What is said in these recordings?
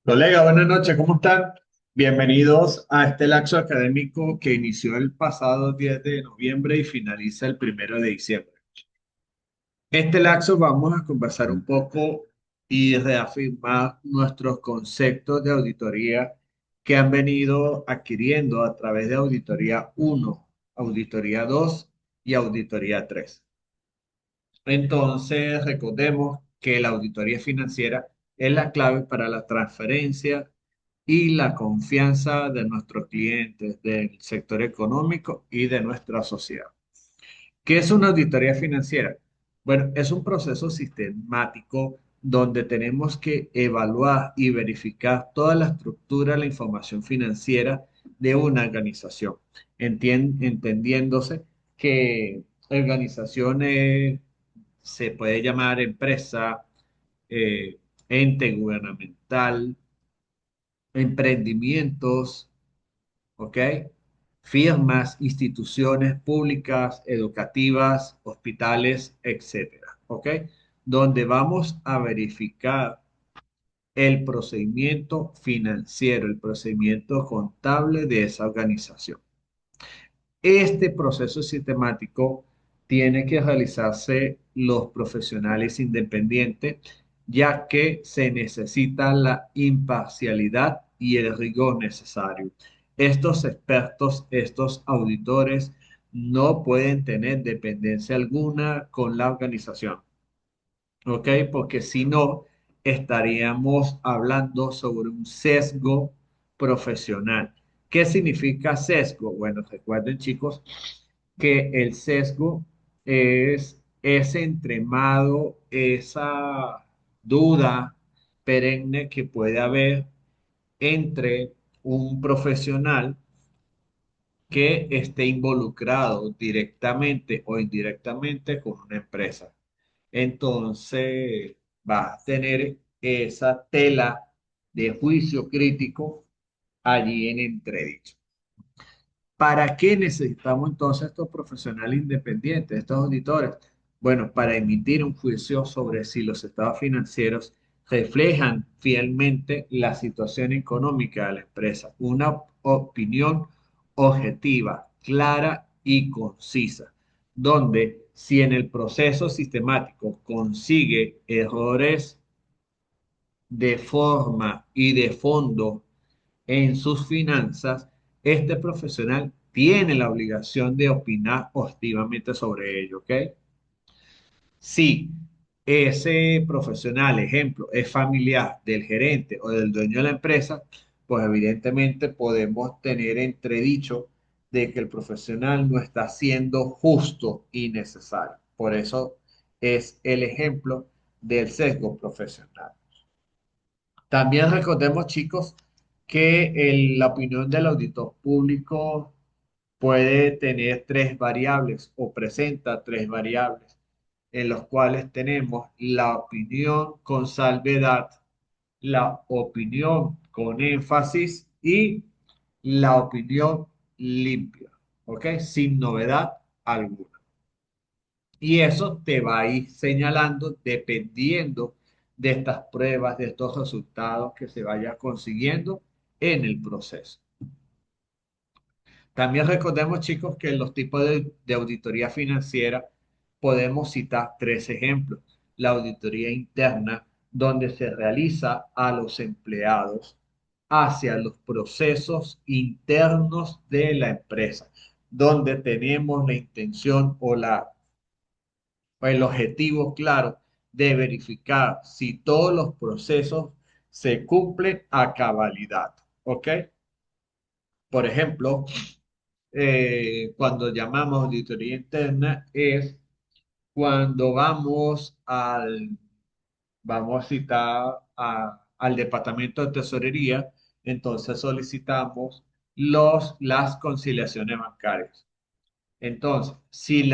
Colega, buenas noches, ¿cómo están? Bienvenidos a este laxo académico que inició el pasado 10 de noviembre y finaliza el 1 de diciembre. Este laxo vamos a conversar un poco y reafirmar nuestros conceptos de auditoría que han venido adquiriendo a través de Auditoría 1, Auditoría 2 y Auditoría 3. Entonces, recordemos que la auditoría financiera es la clave para la transferencia y la confianza de nuestros clientes, del sector económico y de nuestra sociedad. ¿Qué es una auditoría financiera? Bueno, es un proceso sistemático donde tenemos que evaluar y verificar toda la estructura, la información financiera de una organización, entendiéndose que organizaciones se puede llamar empresa, eh, ente gubernamental, emprendimientos, ¿ok? Firmas, instituciones públicas, educativas, hospitales, etcétera, ¿ok? Donde vamos a verificar el procedimiento financiero, el procedimiento contable de esa organización. Este proceso sistemático tiene que realizarse los profesionales independientes, ya que se necesita la imparcialidad y el rigor necesario. Estos expertos, estos auditores, no pueden tener dependencia alguna con la organización. ¿Ok? Porque si no, estaríamos hablando sobre un sesgo profesional. ¿Qué significa sesgo? Bueno, recuerden chicos que el sesgo es ese entremado, esa duda perenne que puede haber entre un profesional que esté involucrado directamente o indirectamente con una empresa. Entonces, va a tener esa tela de juicio crítico allí en entredicho. ¿Para qué necesitamos entonces estos profesionales independientes, estos auditores? Bueno, para emitir un juicio sobre si los estados financieros reflejan fielmente la situación económica de la empresa. Una opinión objetiva, clara y concisa, donde si en el proceso sistemático consigue errores de forma y de fondo en sus finanzas, este profesional tiene la obligación de opinar positivamente sobre ello, ¿ok? Si ese profesional, ejemplo, es familiar del gerente o del dueño de la empresa, pues evidentemente podemos tener entredicho de que el profesional no está siendo justo y necesario. Por eso es el ejemplo del sesgo profesional. También recordemos, chicos, que la opinión del auditor público puede tener tres variables o presenta tres variables, en los cuales tenemos la opinión con salvedad, la opinión con énfasis y la opinión limpia, ¿ok? Sin novedad alguna. Y eso te va a ir señalando dependiendo de estas pruebas, de estos resultados que se vaya consiguiendo en el proceso. También recordemos, chicos, que en los tipos de auditoría financiera podemos citar tres ejemplos. La auditoría interna, donde se realiza a los empleados hacia los procesos internos de la empresa, donde tenemos la intención o el objetivo claro de verificar si todos los procesos se cumplen a cabalidad. ¿Ok? Por ejemplo, cuando llamamos auditoría interna es cuando vamos a citar al departamento de tesorería, entonces solicitamos las conciliaciones bancarias. Entonces, si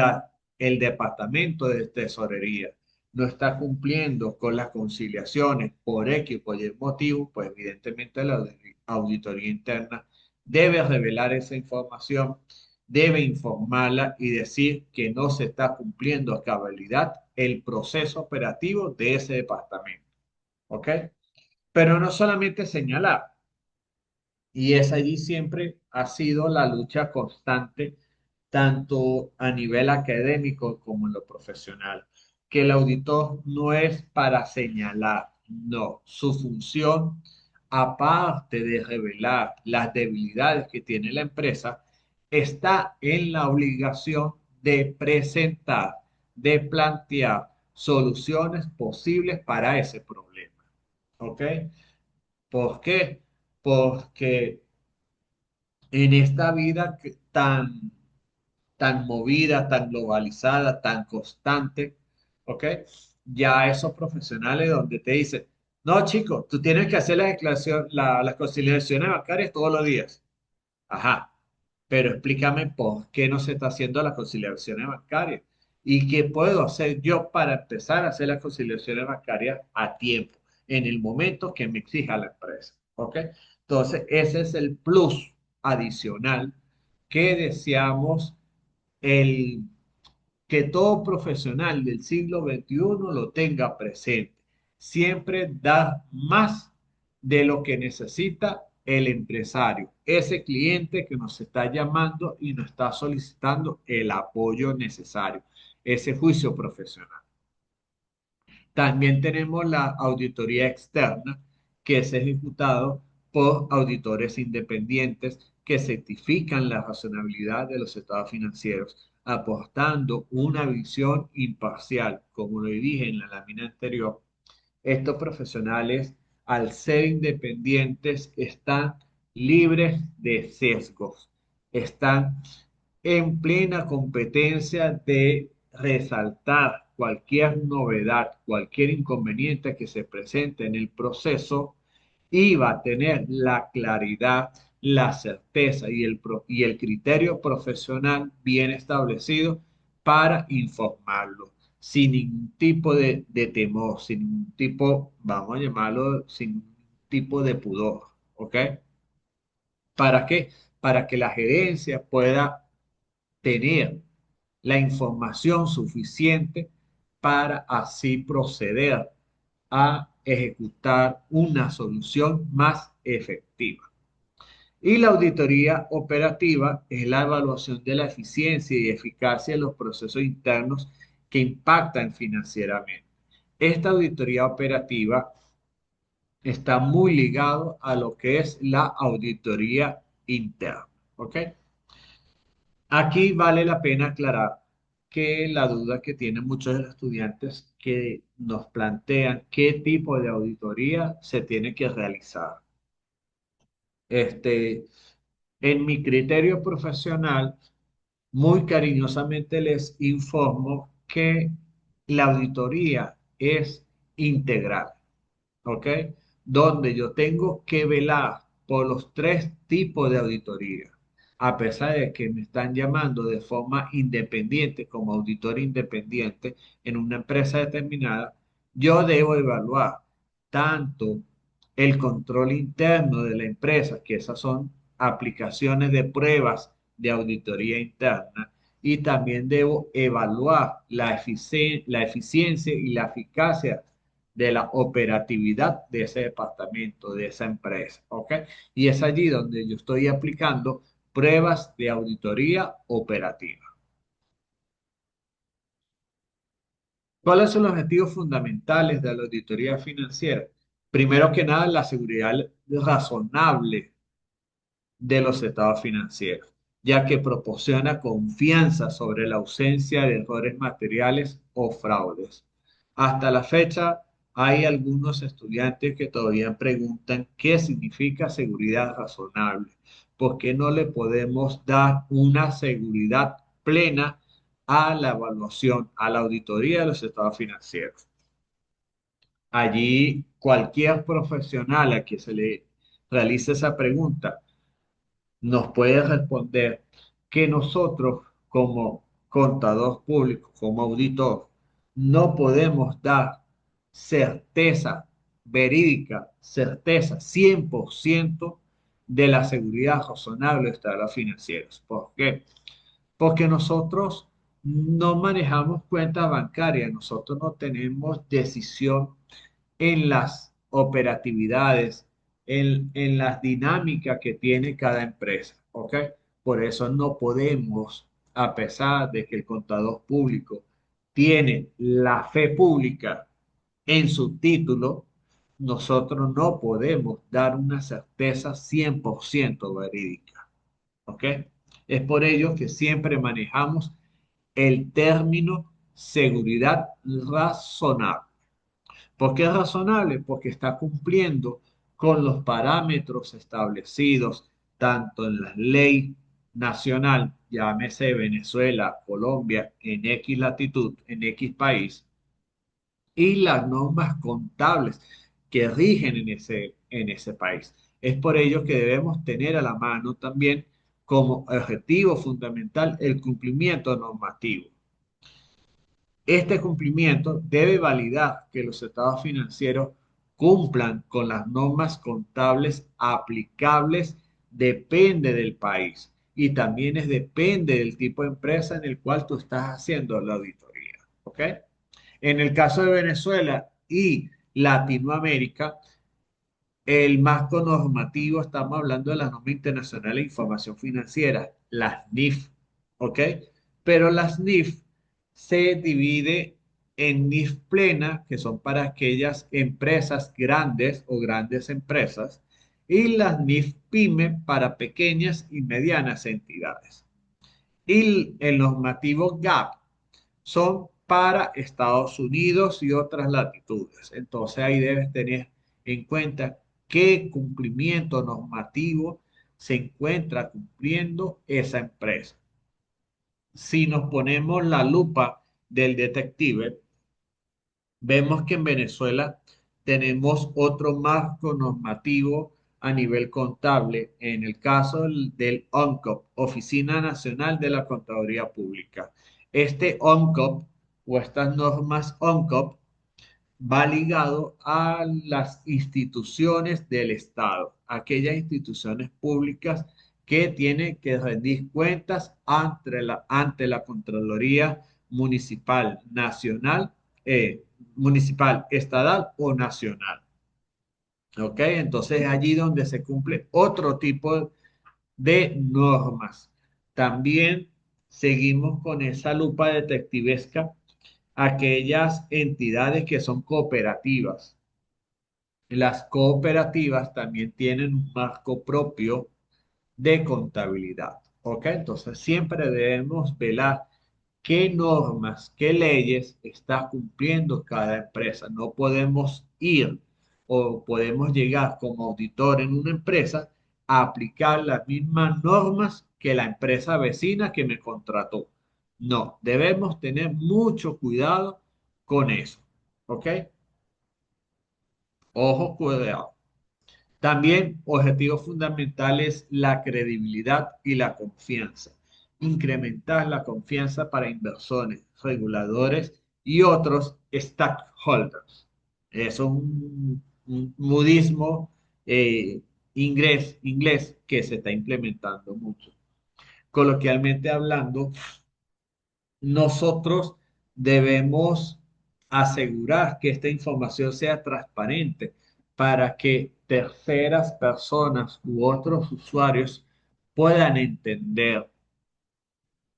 el departamento de tesorería no está cumpliendo con las conciliaciones por X o por Y motivo, pues evidentemente la auditoría interna debe revelar esa información, debe informarla y decir que no se está cumpliendo a cabalidad el proceso operativo de ese departamento. ¿Ok? Pero no solamente señalar, y es allí siempre ha sido la lucha constante, tanto a nivel académico como en lo profesional, que el auditor no es para señalar, no, su función, aparte de revelar las debilidades que tiene la empresa, está en la obligación de presentar, de plantear soluciones posibles para ese problema. ¿Ok? ¿Por qué? Porque en esta vida tan movida, tan globalizada, tan constante, ¿ok? Ya esos profesionales donde te dicen, no, chico, tú tienes que hacer la declaración, las conciliaciones bancarias todos los días. Ajá, pero explícame por qué no se está haciendo las conciliaciones bancarias y qué puedo hacer yo para empezar a hacer las conciliaciones bancarias a tiempo, en el momento que me exija la empresa. ¿Ok? Entonces, ese es el plus adicional que deseamos el que todo profesional del siglo XXI lo tenga presente. Siempre dar más de lo que necesita el empresario, ese cliente que nos está llamando y nos está solicitando el apoyo necesario, ese juicio profesional. También tenemos la auditoría externa, que es ejecutado por auditores independientes que certifican la razonabilidad de los estados financieros, aportando una visión imparcial. Como lo dije en la lámina anterior, estos profesionales, al ser independientes, están libres de sesgos, están en plena competencia de resaltar cualquier novedad, cualquier inconveniente que se presente en el proceso y va a tener la claridad, la certeza y el criterio profesional bien establecido para informarlo, sin ningún tipo de temor, sin ningún tipo, vamos a llamarlo, sin ningún tipo de pudor, ¿ok? ¿Para qué? Para que la gerencia pueda tener la información suficiente para así proceder a ejecutar una solución más efectiva. Y la auditoría operativa es la evaluación de la eficiencia y eficacia de los procesos internos que impactan financieramente. Esta auditoría operativa está muy ligado a lo que es la auditoría interna. ¿Ok? Aquí vale la pena aclarar que la duda que tienen muchos de los estudiantes que nos plantean qué tipo de auditoría se tiene que realizar. Este, en mi criterio profesional, muy cariñosamente les informo que la auditoría es integral. ¿Ok? Donde yo tengo que velar por los tres tipos de auditoría. A pesar de que me están llamando de forma independiente, como auditor independiente en una empresa determinada, yo debo evaluar tanto el control interno de la empresa, que esas son aplicaciones de pruebas de auditoría interna, y también debo evaluar la eficiencia y la eficacia de la operatividad de ese departamento, de esa empresa, ¿ok? Y es allí donde yo estoy aplicando pruebas de auditoría operativa. ¿Cuáles son los objetivos fundamentales de la auditoría financiera? Primero que nada, la seguridad razonable de los estados financieros, ya que proporciona confianza sobre la ausencia de errores materiales o fraudes. Hasta la fecha, hay algunos estudiantes que todavía preguntan qué significa seguridad razonable, por qué no le podemos dar una seguridad plena a la evaluación, a la auditoría de los estados financieros. Allí, cualquier profesional a quien se le realice esa pregunta nos puede responder que nosotros como contador público, como auditor, no podemos dar certeza verídica, certeza 100% de la seguridad razonable de estados financieros. ¿Por qué? Porque nosotros no manejamos cuentas bancarias, nosotros no tenemos decisión en las operatividades, en las dinámicas que tiene cada empresa, ¿ok? Por eso no podemos, a pesar de que el contador público tiene la fe pública en su título, nosotros no podemos dar una certeza 100% verídica, ¿ok? Es por ello que siempre manejamos el término seguridad razonable. ¿Por qué es razonable? Porque está cumpliendo con los parámetros establecidos tanto en la ley nacional, llámese Venezuela, Colombia, en X latitud, en X país, y las normas contables que rigen en ese país. Es por ello que debemos tener a la mano también como objetivo fundamental el cumplimiento normativo. Este cumplimiento debe validar que los estados financieros cumplan con las normas contables aplicables, depende del país y también depende del tipo de empresa en el cual tú estás haciendo la auditoría. ¿Ok? En el caso de Venezuela y Latinoamérica, el marco normativo, estamos hablando de la norma internacional de información financiera, las NIF, ¿ok? Pero las NIF se divide en NIF plena, que son para aquellas empresas grandes o grandes empresas, y las NIF PYME para pequeñas y medianas entidades. Y el normativo GAP son para Estados Unidos y otras latitudes. Entonces ahí debes tener en cuenta qué cumplimiento normativo se encuentra cumpliendo esa empresa. Si nos ponemos la lupa del detective, vemos que en Venezuela tenemos otro marco normativo a nivel contable, en el caso del ONCOP, Oficina Nacional de la Contaduría Pública. Este ONCOP o estas normas ONCOP va ligado a las instituciones del Estado, aquellas instituciones públicas que tienen que rendir cuentas ante la Contraloría Municipal Nacional, municipal, estatal o nacional. ¿Ok? Entonces es allí donde se cumple otro tipo de normas. También seguimos con esa lupa detectivesca aquellas entidades que son cooperativas. Las cooperativas también tienen un marco propio de contabilidad. ¿Ok? Entonces siempre debemos velar qué normas, qué leyes está cumpliendo cada empresa. No podemos ir o podemos llegar como auditor en una empresa a aplicar las mismas normas que la empresa vecina que me contrató. No, debemos tener mucho cuidado con eso. ¿Ok? Ojo, cuidado. También objetivo fundamental es la credibilidad y la confianza. Incrementar la confianza para inversores, reguladores y otros stakeholders. Es un modismo inglés que se está implementando mucho. Coloquialmente hablando, nosotros debemos asegurar que esta información sea transparente para que terceras personas u otros usuarios puedan entender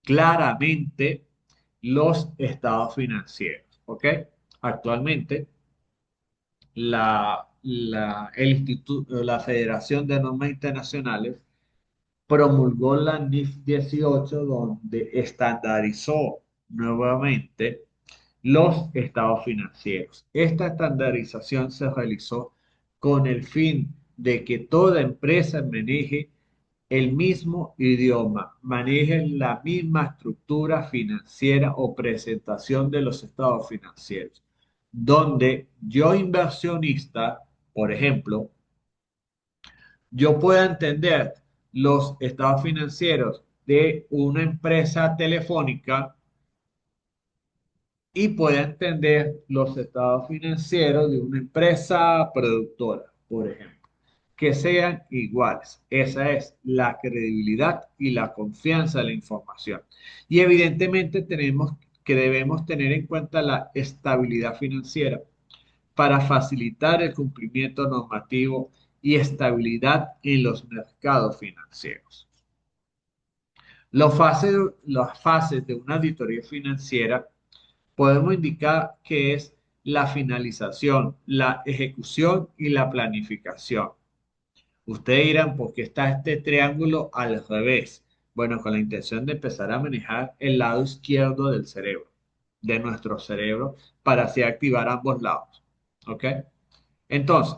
claramente los estados financieros. ¿Ok? Actualmente, la Federación de Normas Internacionales promulgó la NIF 18, donde estandarizó nuevamente los estados financieros. Esta estandarización se realizó con el fin de que toda empresa maneje el mismo idioma, maneje la misma estructura financiera o presentación de los estados financieros, donde yo inversionista, por ejemplo, yo pueda entender los estados financieros de una empresa telefónica y pueda entender los estados financieros de una empresa productora, por ejemplo, que sean iguales. Esa es la credibilidad y la confianza de la información. Y evidentemente tenemos que debemos tener en cuenta la estabilidad financiera, para facilitar el cumplimiento normativo y estabilidad en los mercados financieros. Las fases de una auditoría financiera podemos indicar que es la finalización, la ejecución y la planificación. Ustedes dirán, ¿por qué está este triángulo al revés? Bueno, con la intención de empezar a manejar el lado izquierdo del cerebro, de nuestro cerebro, para así activar ambos lados. ¿Ok? Entonces,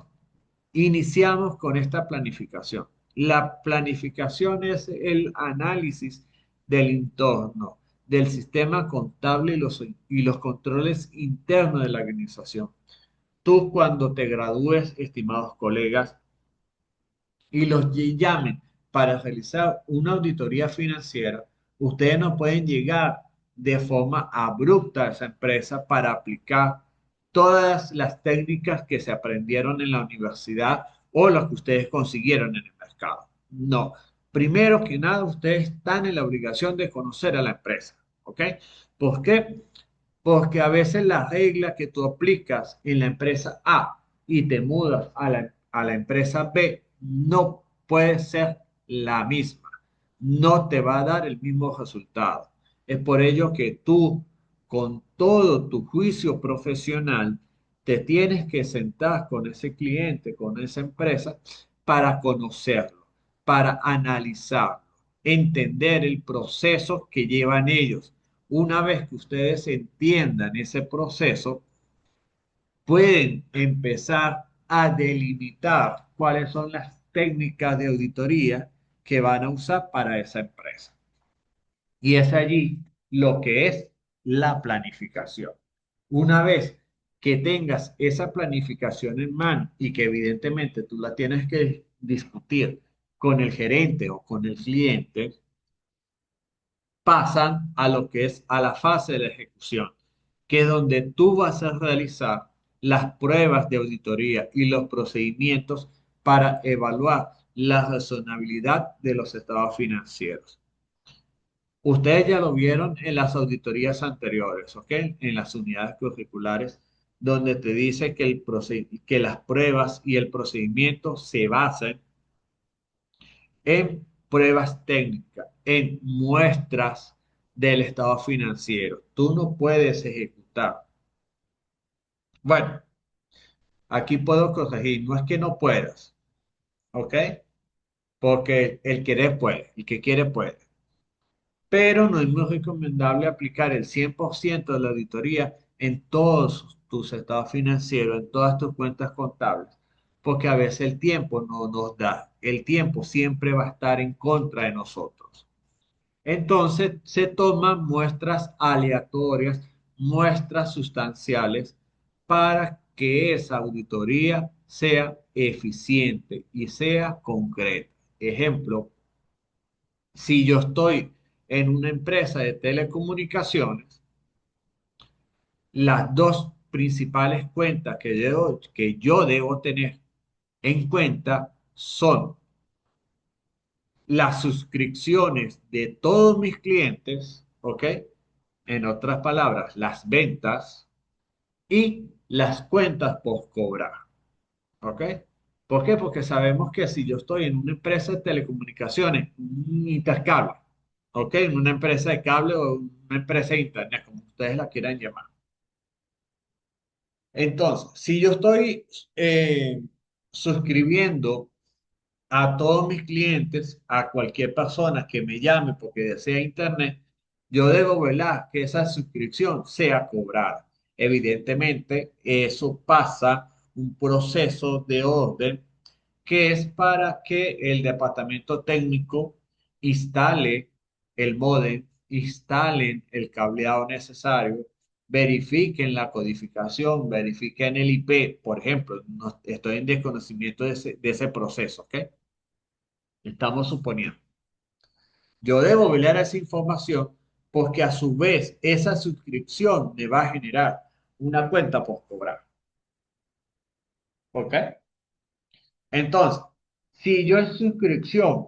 iniciamos con esta planificación. La planificación es el análisis del entorno, del sistema contable y los controles internos de la organización. Tú cuando te gradúes, estimados colegas, y los llamen para realizar una auditoría financiera, ustedes no pueden llegar de forma abrupta a esa empresa para aplicar todas las técnicas que se aprendieron en la universidad o las que ustedes consiguieron en el mercado. No. Primero que nada, ustedes están en la obligación de conocer a la empresa. ¿Ok? ¿Por qué? Porque a veces la regla que tú aplicas en la empresa A y te mudas a la empresa B no puede ser la misma. No te va a dar el mismo resultado. Es por ello que tú, con todo tu juicio profesional, te tienes que sentar con ese cliente, con esa empresa, para conocerlo, para analizarlo, entender el proceso que llevan ellos. Una vez que ustedes entiendan ese proceso, pueden empezar a delimitar cuáles son las técnicas de auditoría que van a usar para esa empresa. Y es allí lo que es la planificación. Una vez que tengas esa planificación en mano y que evidentemente tú la tienes que discutir con el gerente o con el cliente, pasan a lo que es a la fase de la ejecución, que es donde tú vas a realizar las pruebas de auditoría y los procedimientos para evaluar la razonabilidad de los estados financieros. Ustedes ya lo vieron en las auditorías anteriores, ¿ok? En las unidades curriculares, donde te dice que, que las pruebas y el procedimiento se basan en pruebas técnicas, en muestras del estado financiero. Tú no puedes ejecutar. Bueno, aquí puedo corregir, no es que no puedas, ¿ok? Porque el querer puede, el que quiere puede. Pero no es muy recomendable aplicar el 100% de la auditoría en todos tus estados financieros, en todas tus cuentas contables, porque a veces el tiempo no nos da. El tiempo siempre va a estar en contra de nosotros. Entonces se toman muestras aleatorias, muestras sustanciales, para que esa auditoría sea eficiente y sea concreta. Ejemplo, si yo estoy en una empresa de telecomunicaciones, las dos principales cuentas que yo debo tener en cuenta son las suscripciones de todos mis clientes, ¿ok? En otras palabras, las ventas y las cuentas post cobrar, ¿ok? ¿Por qué? Porque sabemos que si yo estoy en una empresa de telecomunicaciones, un intercable, ¿ok? En una empresa de cable o una empresa de internet, como ustedes la quieran llamar. Entonces, si yo estoy suscribiendo a todos mis clientes, a cualquier persona que me llame porque desea internet, yo debo velar que esa suscripción sea cobrada. Evidentemente, eso pasa un proceso de orden que es para que el departamento técnico instale el módem, instalen el cableado necesario, verifiquen la codificación, verifiquen el IP, por ejemplo, no, estoy en desconocimiento de ese proceso, ¿ok? Estamos suponiendo. Yo debo velar esa información porque a su vez esa suscripción me va a generar una cuenta por cobrar. ¿Ok? Entonces, si yo en suscripción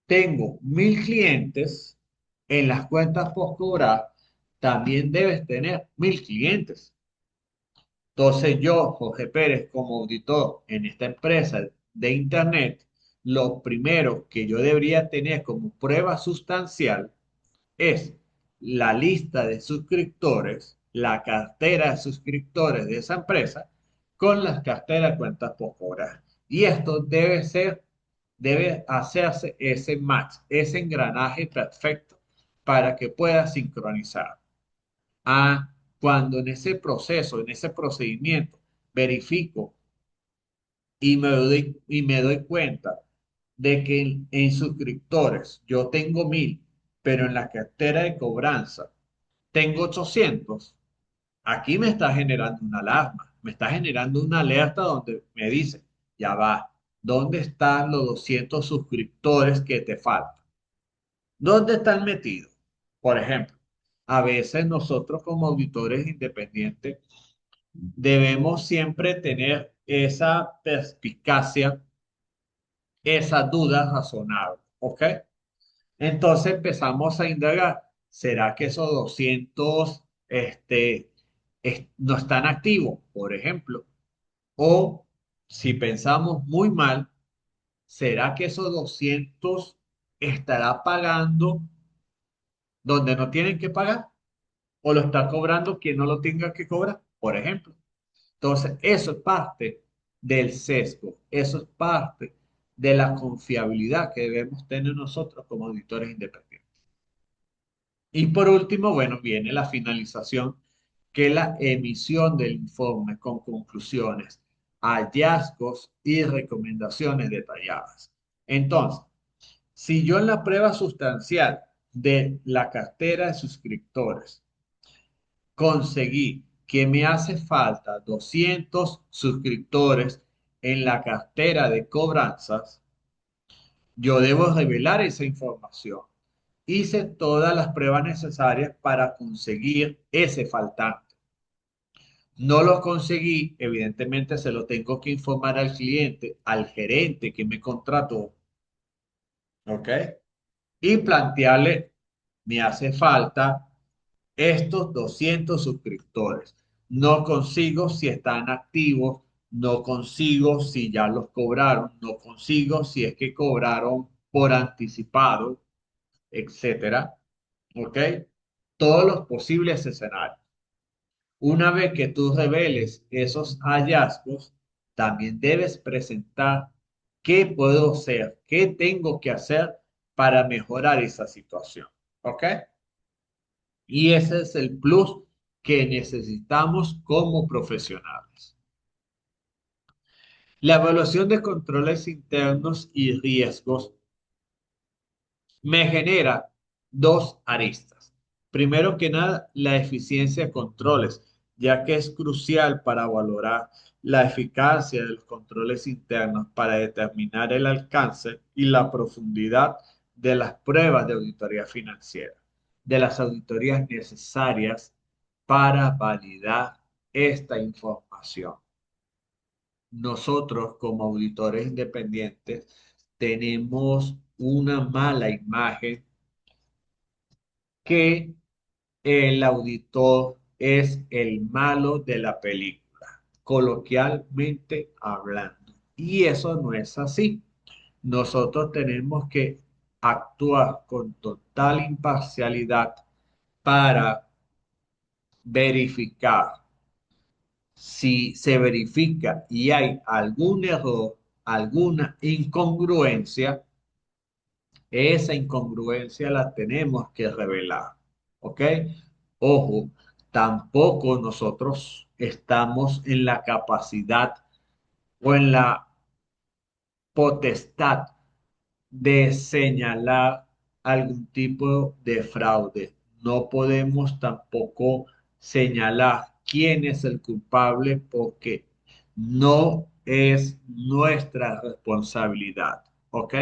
tengo 1.000 clientes en las cuentas por cobrar, también debes tener 1.000 clientes. Entonces yo, Jorge Pérez, como auditor en esta empresa de Internet, lo primero que yo debería tener como prueba sustancial es la lista de suscriptores, la cartera de suscriptores de esa empresa con las carteras de cuentas por cobrar. Y esto debe hacerse ese match, ese engranaje perfecto para que pueda sincronizar. Ah, cuando en ese proceso, en ese procedimiento, verifico y me doy cuenta de que en suscriptores yo tengo 1000, pero en la cartera de cobranza tengo 800. Aquí me está generando una alarma, me está generando una alerta donde me dice, ya va, ¿dónde están los 200 suscriptores que te faltan? ¿Dónde están metidos? Por ejemplo, a veces nosotros como auditores independientes debemos siempre tener esa perspicacia, esas dudas razonables, ¿ok? Entonces empezamos a indagar, ¿será que esos 200 no están activos, por ejemplo? O si pensamos muy mal, ¿será que esos 200 estará pagando donde no tienen que pagar? ¿O lo está cobrando quien no lo tenga que cobrar, por ejemplo? Entonces, eso es parte del sesgo, eso es parte de la confiabilidad que debemos tener nosotros como auditores independientes. Y por último, bueno, viene la finalización, que es la emisión del informe con conclusiones, hallazgos y recomendaciones detalladas. Entonces, si yo en la prueba sustancial de la cartera de suscriptores conseguí que me hace falta 200 suscriptores en la cartera de cobranzas, yo debo revelar esa información. Hice todas las pruebas necesarias para conseguir ese faltante. No lo conseguí, evidentemente se lo tengo que informar al cliente, al gerente que me contrató, ¿ok? Y plantearle, me hace falta estos 200 suscriptores. No consigo si están activos, no consigo si ya los cobraron, no consigo si es que cobraron por anticipado, etcétera. ¿Ok? Todos los posibles escenarios. Una vez que tú reveles esos hallazgos, también debes presentar qué puedo hacer, qué tengo que hacer para mejorar esa situación. ¿Ok? Y ese es el plus que necesitamos como profesionales. La evaluación de controles internos y riesgos me genera dos aristas. Primero que nada, la eficiencia de controles, ya que es crucial para valorar la eficacia de los controles internos para determinar el alcance y la profundidad de las pruebas de auditoría financiera, de las auditorías necesarias para validar esta información. Nosotros como auditores independientes tenemos una mala imagen que el auditor es el malo de la película, coloquialmente hablando. Y eso no es así. Nosotros tenemos que actuar con total imparcialidad para verificar. Si se verifica y hay algún error, alguna incongruencia, esa incongruencia la tenemos que revelar. ¿Ok? Ojo, tampoco nosotros estamos en la capacidad o en la potestad de señalar algún tipo de fraude. No podemos tampoco señalar quién es el culpable porque no es nuestra responsabilidad. ¿Ok?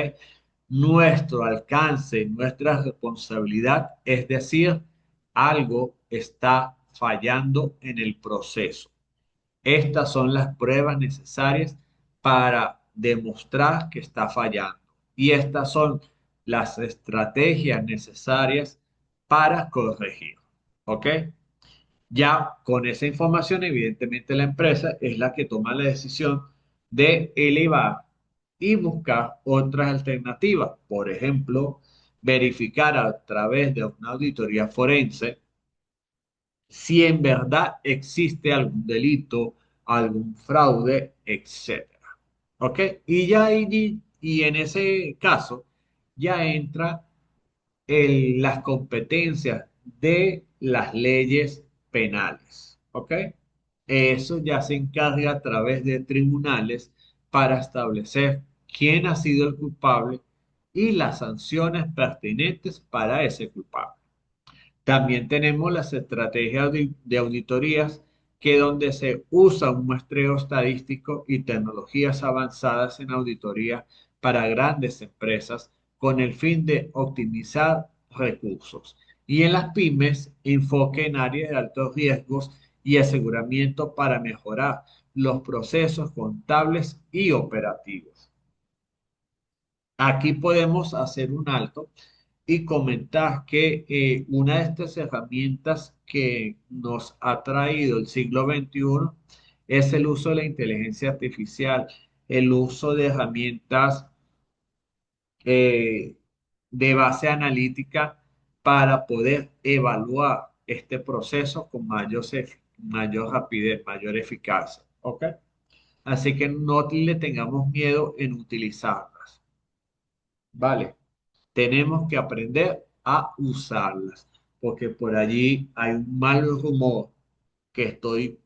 Nuestro alcance, nuestra responsabilidad, es decir, algo está fallando en el proceso. Estas son las pruebas necesarias para demostrar que está fallando. Y estas son las estrategias necesarias para corregir. ¿Ok? Ya con esa información, evidentemente la empresa es la que toma la decisión de elevar y buscar otras alternativas. Por ejemplo, verificar a través de una auditoría forense si en verdad existe algún delito, algún fraude, etcétera. ¿Ok? Y ya y en ese caso ya entra las competencias de las leyes penales. ¿Ok? Eso ya se encarga a través de tribunales para establecer quién ha sido el culpable y las sanciones pertinentes para ese culpable. También tenemos las estrategias de auditorías, que donde se usa un muestreo estadístico y tecnologías avanzadas en auditoría para grandes empresas con el fin de optimizar recursos. Y en las pymes, enfoque en áreas de altos riesgos y aseguramiento para mejorar los procesos contables y operativos. Aquí podemos hacer un alto y comentar que una de estas herramientas que nos ha traído el siglo XXI es el uso de la inteligencia artificial, el uso de herramientas eh, de base analítica para poder evaluar este proceso con mayor rapidez, mayor eficacia. ¿Ok? Así que no le tengamos miedo en utilizarlas. Vale. Tenemos que aprender a usarlas, porque por allí hay un mal rumor que estoy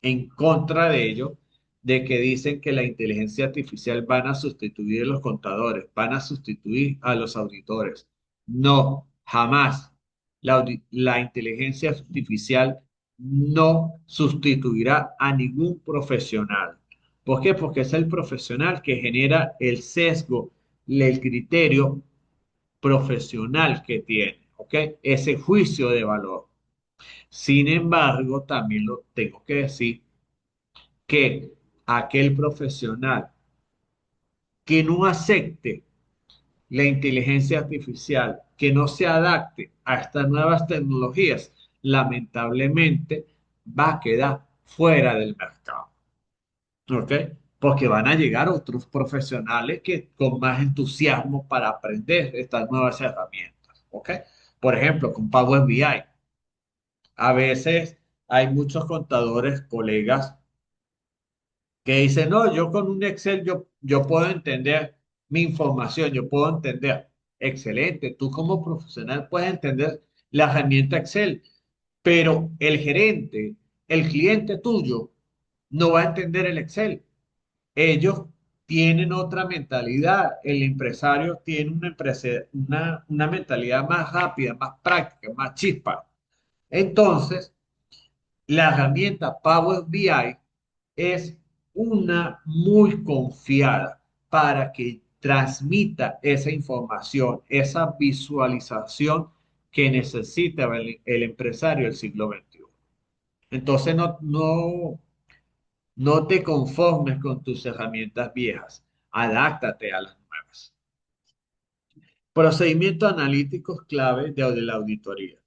en contra de ello, de que dicen que la inteligencia artificial van a sustituir a los contadores, van a sustituir a los auditores. No, jamás. La inteligencia artificial no sustituirá a ningún profesional. ¿Por qué? Porque es el profesional que genera el sesgo, el criterio profesional que tiene, ¿ok? Ese juicio de valor. Sin embargo, también lo tengo que decir que aquel profesional que no acepte la inteligencia artificial, que no se adapte a estas nuevas tecnologías, lamentablemente va a quedar fuera del mercado. ¿Ok? Porque van a llegar otros profesionales que con más entusiasmo para aprender estas nuevas herramientas. ¿Ok? Por ejemplo, con Power BI. A veces hay muchos contadores, colegas, que dicen, no, yo con un Excel yo puedo entender mi información, yo puedo entender. Excelente, tú como profesional puedes entender la herramienta Excel, pero el gerente, el cliente tuyo, no va a entender el Excel. Ellos tienen otra mentalidad. El empresario tiene una mentalidad más rápida, más práctica, más chispa. Entonces, la herramienta Power BI es una muy confiada para que transmita esa información, esa visualización que necesita el empresario del siglo XXI. Entonces, no te conformes con tus herramientas viejas, adáptate a las nuevas. Procedimientos analíticos clave de la auditoría.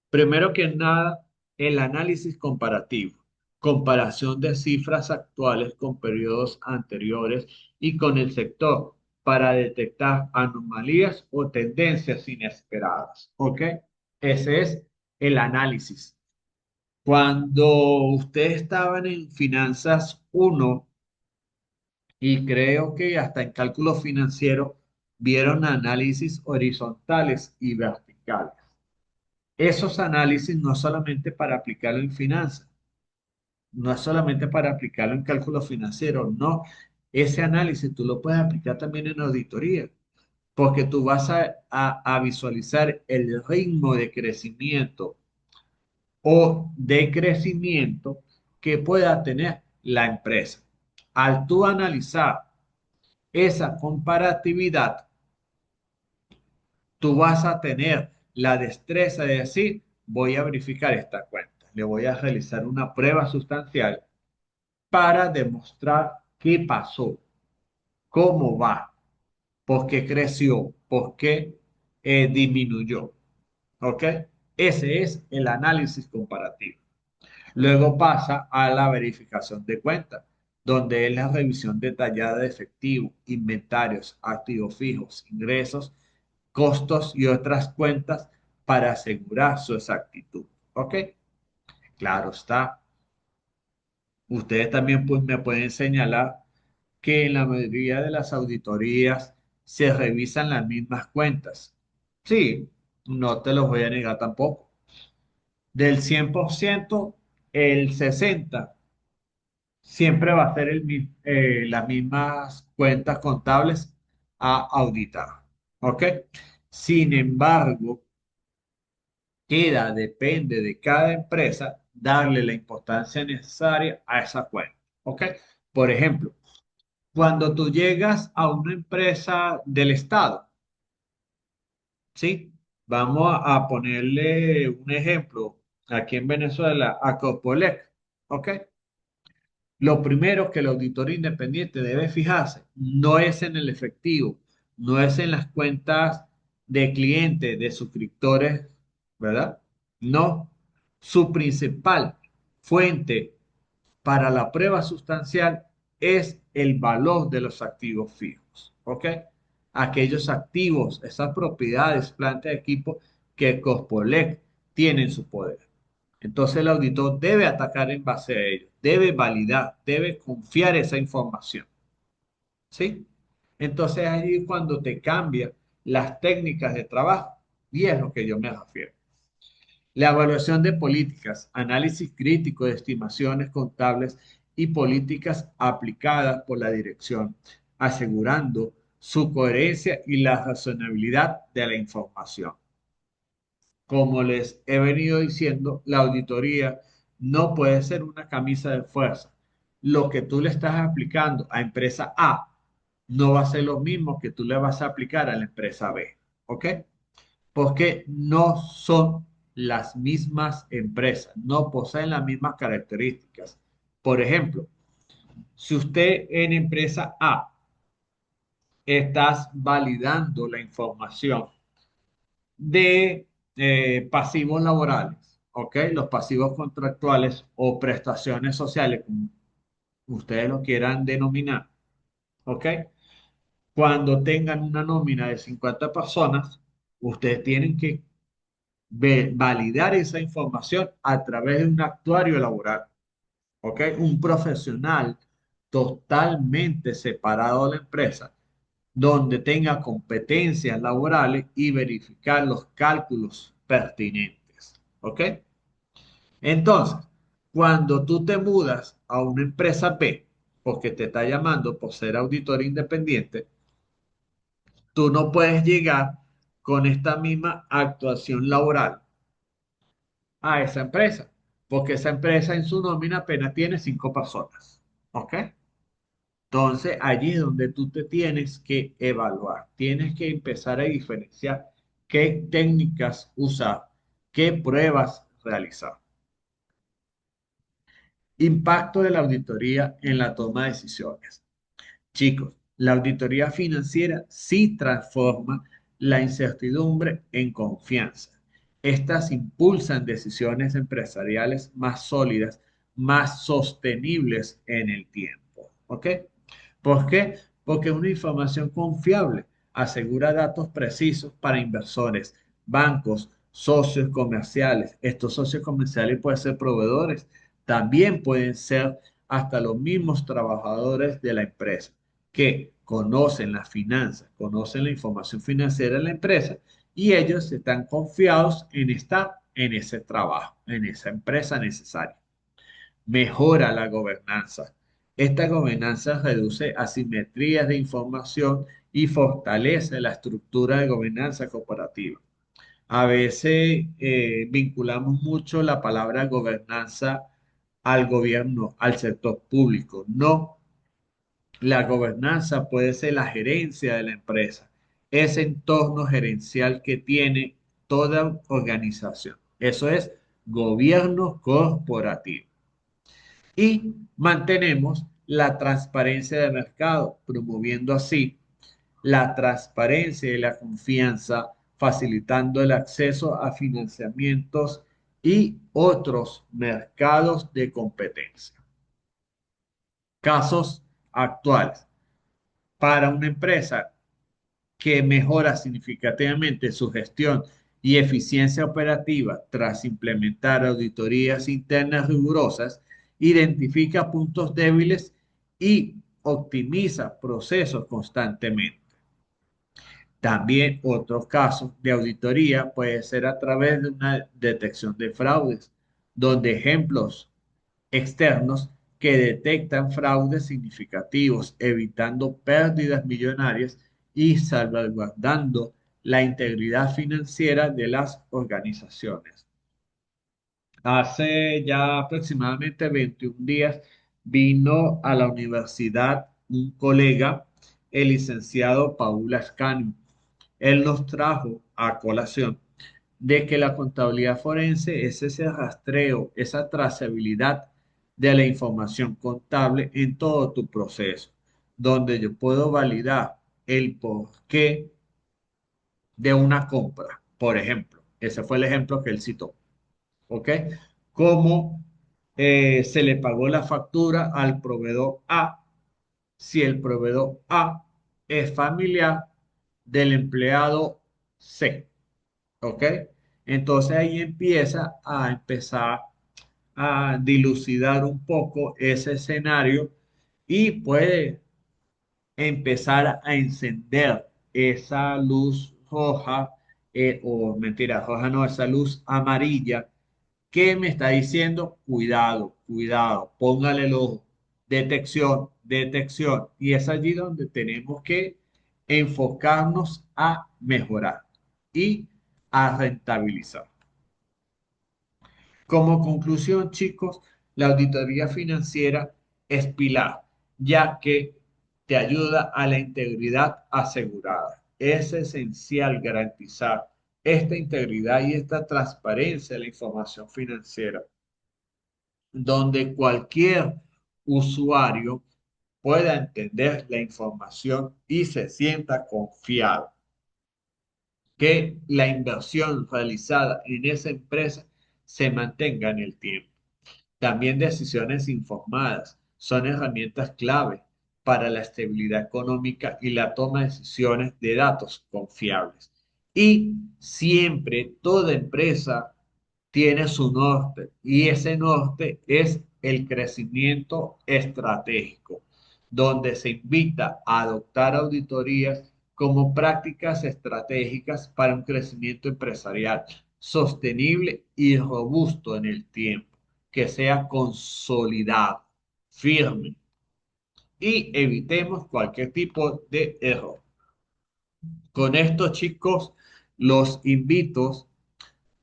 Primero que nada, el análisis comparativo, comparación de cifras actuales con periodos anteriores y con el sector para detectar anomalías o tendencias inesperadas. ¿Ok? Ese es el análisis. Cuando ustedes estaban en Finanzas uno y creo que hasta en cálculo financiero vieron análisis horizontales y verticales. Esos análisis no solamente para aplicarlo en finanzas, no es solamente para aplicarlo en cálculo financiero, no. Ese análisis tú lo puedes aplicar también en auditoría, porque tú vas a visualizar el ritmo de crecimiento o decrecimiento que pueda tener la empresa. Al tú analizar esa comparatividad, tú vas a tener la destreza de decir, voy a verificar esta cuenta, le voy a realizar una prueba sustancial para demostrar qué pasó, cómo va, por qué creció, por qué disminuyó. ¿Ok? Ese es el análisis comparativo. Luego pasa a la verificación de cuentas, donde es la revisión detallada de efectivo, inventarios, activos fijos, ingresos, costos y otras cuentas para asegurar su exactitud. ¿Ok? Claro está. Ustedes también pues, me pueden señalar que en la mayoría de las auditorías se revisan las mismas cuentas. Sí, no te los voy a negar tampoco. Del 100%, el 60% siempre va a ser las mismas cuentas contables a auditar. ¿Ok? Sin embargo, depende de cada empresa, darle la importancia necesaria a esa cuenta. ¿Ok? Por ejemplo, cuando tú llegas a una empresa del Estado, ¿sí? Vamos a ponerle un ejemplo aquí en Venezuela, a Copolec, ¿ok? Lo primero que el auditor independiente debe fijarse no es en el efectivo, no es en las cuentas de clientes, de suscriptores, ¿verdad? No. Su principal fuente para la prueba sustancial es el valor de los activos fijos, ¿ok? Aquellos activos, esas propiedades, plantas de equipo que Cospolec tiene en su poder. Entonces el auditor debe atacar en base a ello, debe validar, debe confiar esa información, ¿sí? Entonces ahí es cuando te cambia las técnicas de trabajo y es lo que yo me refiero. La evaluación de políticas, análisis crítico de estimaciones contables y políticas aplicadas por la dirección, asegurando su coherencia y la razonabilidad de la información. Como les he venido diciendo, la auditoría no puede ser una camisa de fuerza. Lo que tú le estás aplicando a empresa A no va a ser lo mismo que tú le vas a aplicar a la empresa B. ¿Ok? Porque no son las mismas empresas, no poseen las mismas características. Por ejemplo, si usted en empresa A estás validando la información de pasivos laborales, ¿ok? Los pasivos contractuales o prestaciones sociales, como ustedes lo quieran denominar, ¿ok? Cuando tengan una nómina de 50 personas, ustedes tienen que validar esa información a través de un actuario laboral, ¿ok? Un profesional totalmente separado de la empresa, donde tenga competencias laborales y verificar los cálculos pertinentes, ¿ok? Entonces, cuando tú te mudas a una empresa B, porque te está llamando por ser auditor independiente, tú no puedes llegar con esta misma actuación laboral a esa empresa, porque esa empresa en su nómina apenas tiene 5 personas. ¿Ok? Entonces, allí es donde tú te tienes que evaluar, tienes que empezar a diferenciar qué técnicas usar, qué pruebas realizar. Impacto de la auditoría en la toma de decisiones. Chicos, la auditoría financiera sí transforma la incertidumbre en confianza. Estas impulsan decisiones empresariales más sólidas, más sostenibles en el tiempo. ¿Ok? ¿Por qué? Porque una información confiable asegura datos precisos para inversores, bancos, socios comerciales. Estos socios comerciales pueden ser proveedores, también pueden ser hasta los mismos trabajadores de la empresa que conocen las finanzas, conocen la información financiera de la empresa y ellos están confiados en estar en ese trabajo, en esa empresa necesaria. Mejora la gobernanza. Esta gobernanza reduce asimetrías de información y fortalece la estructura de gobernanza corporativa. A veces vinculamos mucho la palabra gobernanza al gobierno, al sector público. No, la gobernanza puede ser la gerencia de la empresa, ese entorno gerencial que tiene toda organización. Eso es gobierno corporativo. Y mantenemos la transparencia de mercado, promoviendo así la transparencia y la confianza, facilitando el acceso a financiamientos y otros mercados de competencia. Casos actuales. Para una empresa que mejora significativamente su gestión y eficiencia operativa tras implementar auditorías internas rigurosas, identifica puntos débiles y optimiza procesos constantemente. También otros casos de auditoría puede ser a través de una detección de fraudes, donde ejemplos externos que detectan fraudes significativos, evitando pérdidas millonarias y salvaguardando la integridad financiera de las organizaciones. Hace ya aproximadamente 21 días vino a la universidad un colega, el licenciado Paul Ascanio. Él nos trajo a colación de que la contabilidad forense es ese rastreo, esa trazabilidad de la información contable en todo tu proceso, donde yo puedo validar el porqué de una compra, por ejemplo. Ese fue el ejemplo que él citó, ¿ok? Cómo se le pagó la factura al proveedor A si el proveedor A es familiar del empleado C. ¿Ok? Entonces ahí empezar a dilucidar un poco ese escenario y puede empezar a encender esa luz roja, o mentira, roja no, esa luz amarilla que me está diciendo, cuidado, cuidado, póngale el ojo, detección, detección. Y es allí donde tenemos que enfocarnos a mejorar y a rentabilizar. Como conclusión, chicos, la auditoría financiera es pilar, ya que te ayuda a la integridad asegurada. Es esencial garantizar esta integridad y esta transparencia de la información financiera, donde cualquier usuario pueda entender la información y se sienta confiado que la inversión realizada en esa empresa se mantenga en el tiempo. También decisiones informadas son herramientas clave para la estabilidad económica y la toma de decisiones de datos confiables. Y siempre toda empresa tiene su norte y ese norte es el crecimiento estratégico, donde se invita a adoptar auditorías como prácticas estratégicas para un crecimiento empresarial sostenible y robusto en el tiempo, que sea consolidado, firme y evitemos cualquier tipo de error. Con esto, chicos, los invito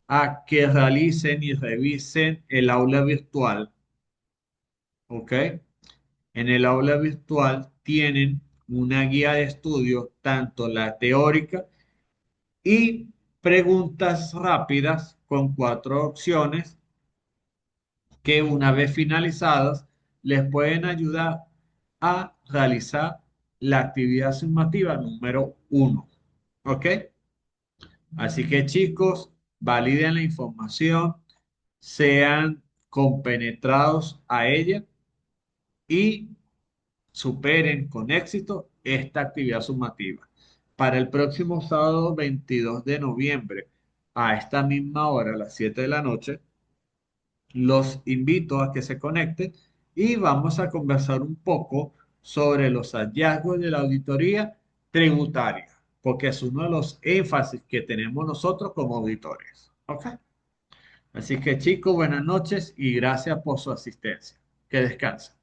a que realicen y revisen el aula virtual, ¿ok? En el aula virtual tienen una guía de estudio, tanto la teórica y preguntas rápidas con 4 opciones que una vez finalizadas les pueden ayudar a realizar la actividad sumativa número 1. ¿Ok? Así que chicos, validen la información, sean compenetrados a ella y superen con éxito esta actividad sumativa. Para el próximo sábado 22 de noviembre, a esta misma hora, a las 7 de la noche, los invito a que se conecten y vamos a conversar un poco sobre los hallazgos de la auditoría tributaria, porque es uno de los énfasis que tenemos nosotros como auditores. ¿Ok? Así que chicos, buenas noches y gracias por su asistencia. Que descansen.